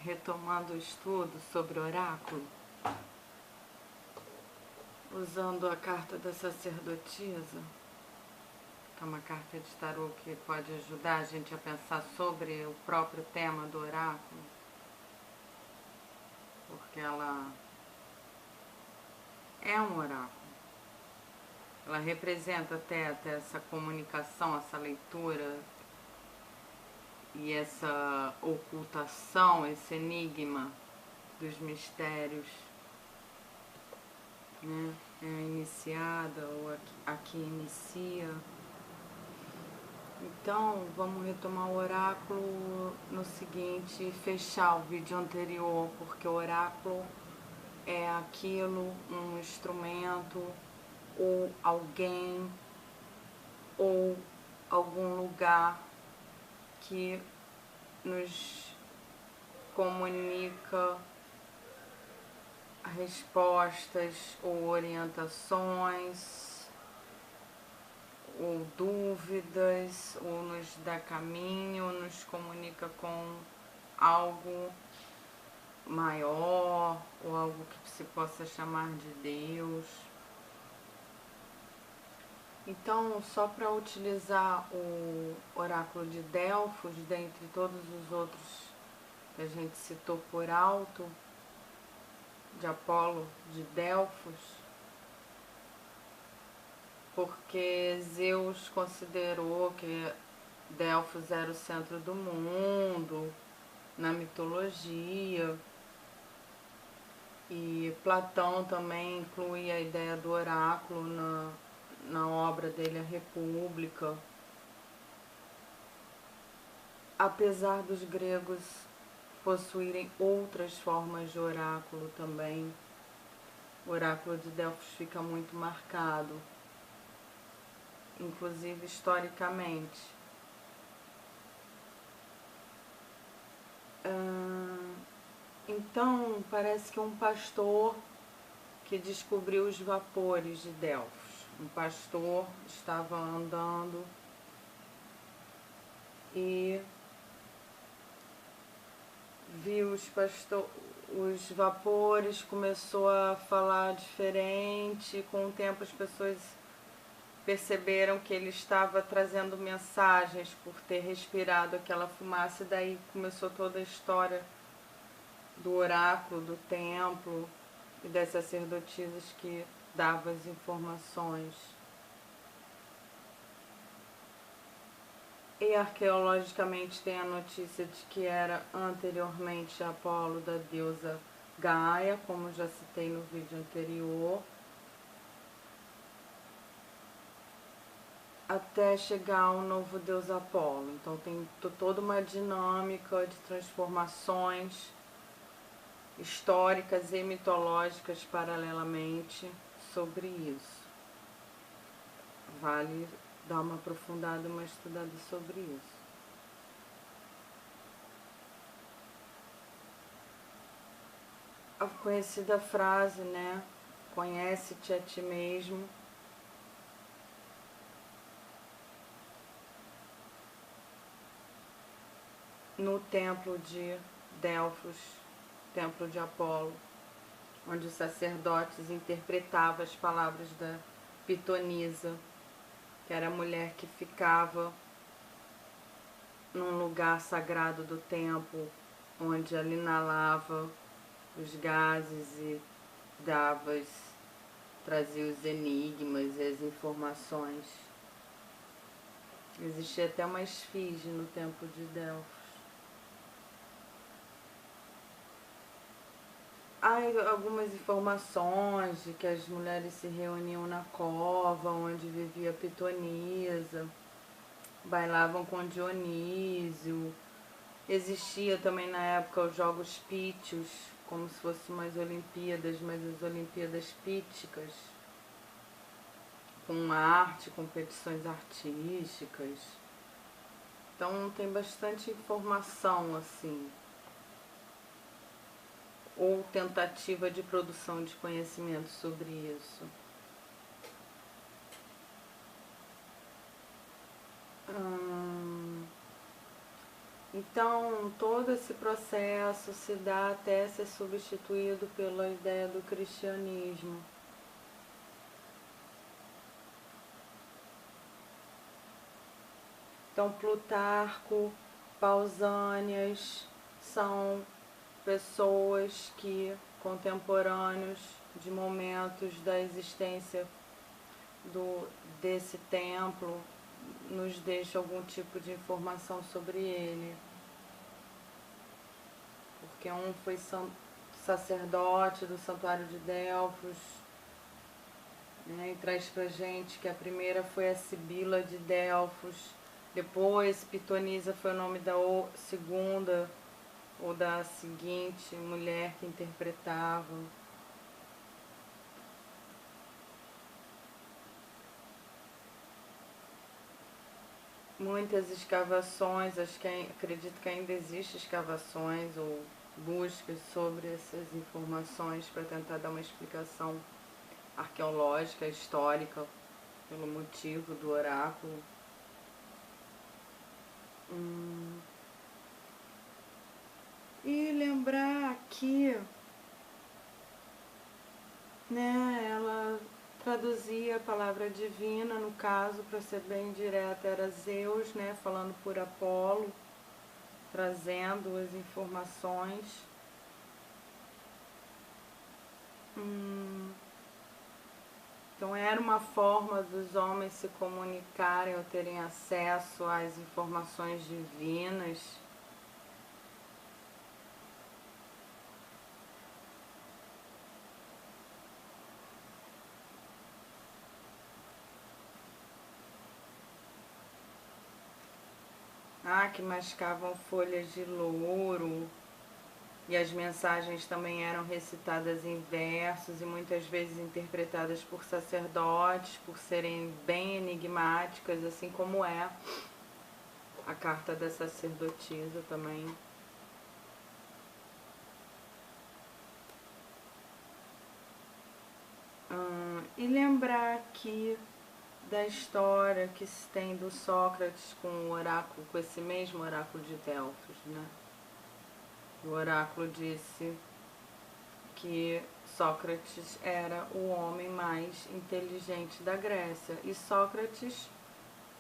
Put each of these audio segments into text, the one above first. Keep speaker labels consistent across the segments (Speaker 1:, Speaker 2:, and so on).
Speaker 1: retomando o estudo sobre oráculo, usando a carta da sacerdotisa, que é uma carta de tarô que pode ajudar a gente a pensar sobre o próprio tema do oráculo, porque ela é um oráculo. Ela representa até essa comunicação, essa leitura e essa ocultação, esse enigma dos mistérios, né? É a iniciada ou a que inicia. Então, vamos retomar o oráculo no seguinte e fechar o vídeo anterior, porque o oráculo é aquilo, um instrumento, ou alguém, ou algum lugar que nos comunica respostas ou orientações, ou dúvidas, ou nos dá caminho, ou nos comunica com algo maior, ou algo que se possa chamar de Deus. Então, só para utilizar o oráculo de Delfos, dentre todos os outros que a gente citou por alto, de Apolo de Delfos, porque Zeus considerou que Delfos era o centro do mundo, na mitologia, e Platão também inclui a ideia do oráculo na obra dele, A República. Apesar dos gregos possuírem outras formas de oráculo também, o oráculo de Delfos fica muito marcado, inclusive historicamente. Então, parece que um pastor que descobriu os vapores de Delfos. Um pastor estava andando e viu os vapores, começou a falar diferente. Com o tempo as pessoas perceberam que ele estava trazendo mensagens por ter respirado aquela fumaça, e daí começou toda a história do oráculo, do templo e das sacerdotisas que davam as informações. E arqueologicamente tem a notícia de que era anteriormente Apolo, da deusa Gaia, como já citei no vídeo anterior, até chegar ao novo deus Apolo. Então tem toda uma dinâmica de transformações históricas e mitológicas paralelamente sobre isso. Vale dar uma aprofundada, uma estudada sobre isso. A conhecida frase, né? Conhece-te a ti mesmo. No templo de Delfos, templo de Apolo, onde os sacerdotes interpretavam as palavras da pitonisa, que era a mulher que ficava num lugar sagrado do templo, onde ela inalava os gases e trazia os enigmas e as informações. Existia até uma esfinge no templo de Delfos. Há algumas informações de que as mulheres se reuniam na cova onde vivia Pitonisa, bailavam com Dionísio. Existia também na época os Jogos Pítios, como se fossem umas Olimpíadas, mas as Olimpíadas Píticas, com arte, competições artísticas. Então tem bastante informação assim, ou tentativa de produção de conhecimento sobre isso. Então, todo esse processo se dá até ser substituído pela ideia do cristianismo. Então, Plutarco, Pausânias são pessoas que, contemporâneos de momentos da existência desse templo, nos deixa algum tipo de informação sobre ele. Porque um foi sacerdote do Santuário de Delfos, né, e traz pra gente que a primeira foi a Sibila de Delfos, depois Pitonisa foi o nome da segunda ou da seguinte mulher que interpretava. Muitas escavações, acredito que ainda existem escavações ou buscas sobre essas informações para tentar dar uma explicação arqueológica, histórica, pelo motivo do oráculo. E lembrar que, né, ela traduzia a palavra divina, no caso, para ser bem direta, era Zeus, né, falando por Apolo, trazendo as informações. Então era uma forma dos homens se comunicarem ou terem acesso às informações divinas. Que mascavam folhas de louro, e as mensagens também eram recitadas em versos e muitas vezes interpretadas por sacerdotes, por serem bem enigmáticas, assim como é a carta da sacerdotisa também. E lembrar aqui da história que se tem do Sócrates com o oráculo, com esse mesmo oráculo de Delfos, né? O oráculo disse que Sócrates era o homem mais inteligente da Grécia. E Sócrates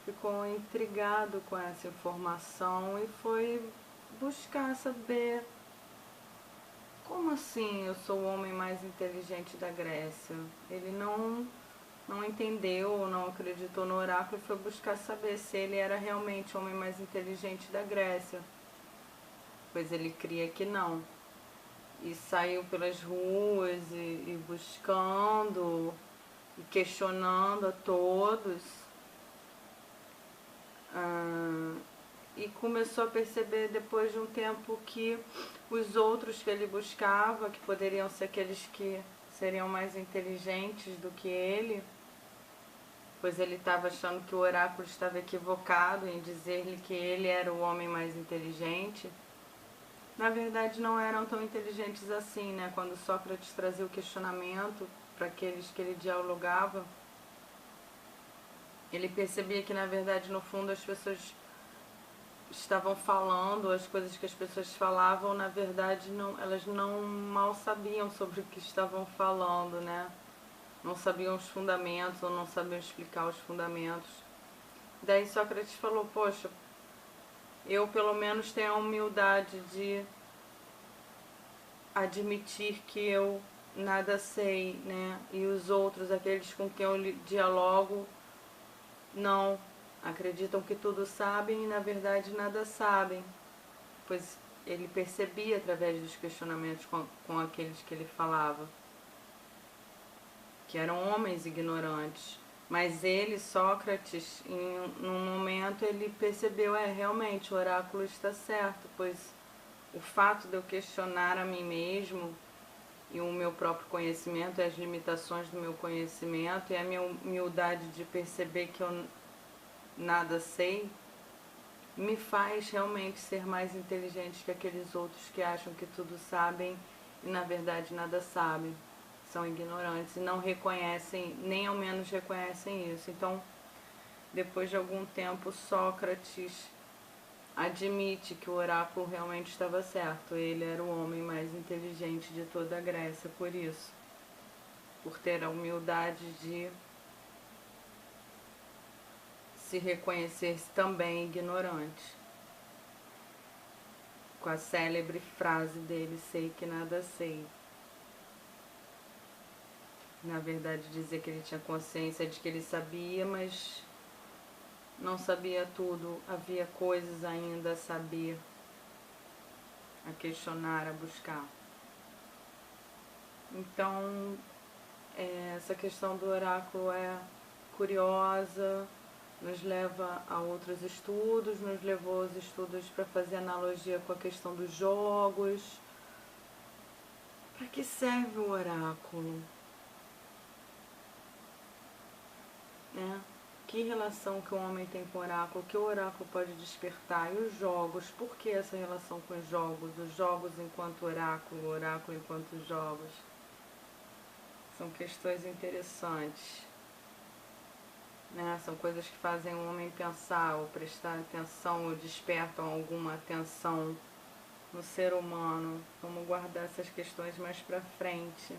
Speaker 1: ficou intrigado com essa informação e foi buscar saber: como assim eu sou o homem mais inteligente da Grécia? Ele não entendeu, não acreditou no oráculo e foi buscar saber se ele era realmente o homem mais inteligente da Grécia, pois ele cria que não. E saiu pelas ruas e buscando e questionando a todos. E começou a perceber depois de um tempo que os outros que ele buscava, que poderiam ser aqueles que seriam mais inteligentes do que ele, pois ele estava achando que o oráculo estava equivocado em dizer-lhe que ele era o homem mais inteligente, na verdade não eram tão inteligentes assim, né? Quando Sócrates trazia o questionamento para aqueles que ele dialogava, ele percebia que na verdade no fundo as pessoas estavam falando, as coisas que as pessoas falavam, na verdade elas não mal sabiam sobre o que estavam falando, né? Não sabiam os fundamentos ou não sabiam explicar os fundamentos. Daí Sócrates falou: poxa, eu pelo menos tenho a humildade de admitir que eu nada sei, né? E os outros, aqueles com quem eu dialogo, não acreditam que tudo sabem e na verdade nada sabem, pois ele percebia através dos questionamentos com aqueles que ele falava, que eram homens ignorantes. Mas ele, Sócrates, num momento ele percebeu: realmente o oráculo está certo, pois o fato de eu questionar a mim mesmo e o meu próprio conhecimento, as limitações do meu conhecimento e a minha humildade de perceber que eu nada sei, me faz realmente ser mais inteligente que aqueles outros que acham que tudo sabem e na verdade nada sabem, são ignorantes e não reconhecem, nem ao menos reconhecem isso. Então, depois de algum tempo, Sócrates admite que o oráculo realmente estava certo. Ele era o homem mais inteligente de toda a Grécia, por isso. Por ter a humildade de se reconhecer também ignorante. Com a célebre frase dele, sei que nada sei. Na verdade, dizer que ele tinha consciência de que ele sabia, mas não sabia tudo. Havia coisas ainda a saber, a questionar, a buscar. Então, essa questão do oráculo é curiosa, nos leva a outros estudos, nos levou aos estudos para fazer analogia com a questão dos jogos. Para que serve o oráculo? Né? Que relação que o homem tem com o oráculo? Que o oráculo pode despertar? E os jogos? Por que essa relação com os jogos? Os jogos enquanto oráculo, o oráculo enquanto jogos? São questões interessantes. Né? São coisas que fazem o homem pensar, ou prestar atenção, ou despertam alguma atenção no ser humano. Vamos guardar essas questões mais para frente.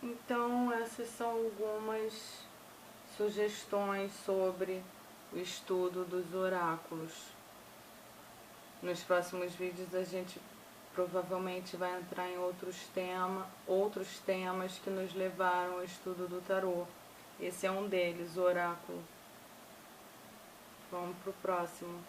Speaker 1: Então, essas são algumas sugestões sobre o estudo dos oráculos. Nos próximos vídeos a gente provavelmente vai entrar em outros temas que nos levaram ao estudo do tarô. Esse é um deles, o oráculo. Vamos pro próximo.